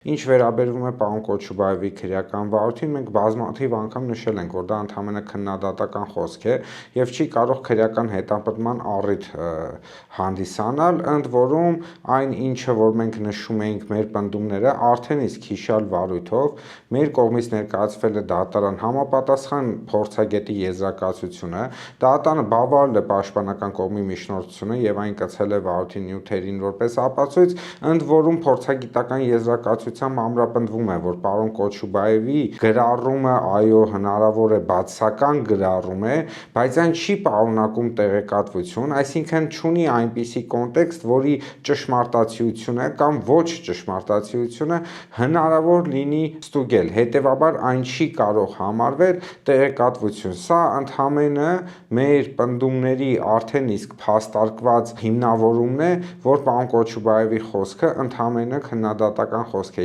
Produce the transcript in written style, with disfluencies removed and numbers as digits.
Ինչ վերաբերում է պարոն Կոչուբաևի քրեական վարույթին, մենք բազմաթիվ անգամ նշել ենք, որ դա ընդամենը քննադատական խոսք է և չի կարող քրեական հետապնդման առիթ հանդիսանալ, ընդ որում այն ինչը, որ մենք նշում էինք մեր պնդումները, արդեն իսկ հիշյալ վարույթով մեր կողմից ներկայացվել է դատարան համապատասխան փորձագետի եզրակացությունը, դատարանը բավարարել է պաշտպանական կողմի միջնորդությունը և այն կցել է վարույթի նյութերին որպես ապացույց, ընդ որում փորձագիտական եզրակացությամբ ամրապնդվում է, որ պարոն Կոչուբաևի գրառումը այո հնարավոր է բացասական գրառում է, բայց այն չի պարունակում տեղեկատվություն, այսինքն չունի այնպիսի կոնտեքստ, որի ճշմարտացիությունը կամ ոչ ճշմարտացիությունը հնարավոր լինի ստուգել, հետևաբար այն չի կարող համարվել տեղեկատվություն, սա ընդամենը մեր պնդումների արդեն իսկ փաստարկված հիմնավորումն է, որ պարոն Կոչուբաևի խոսքը ընդամենը քննադատական խոսք է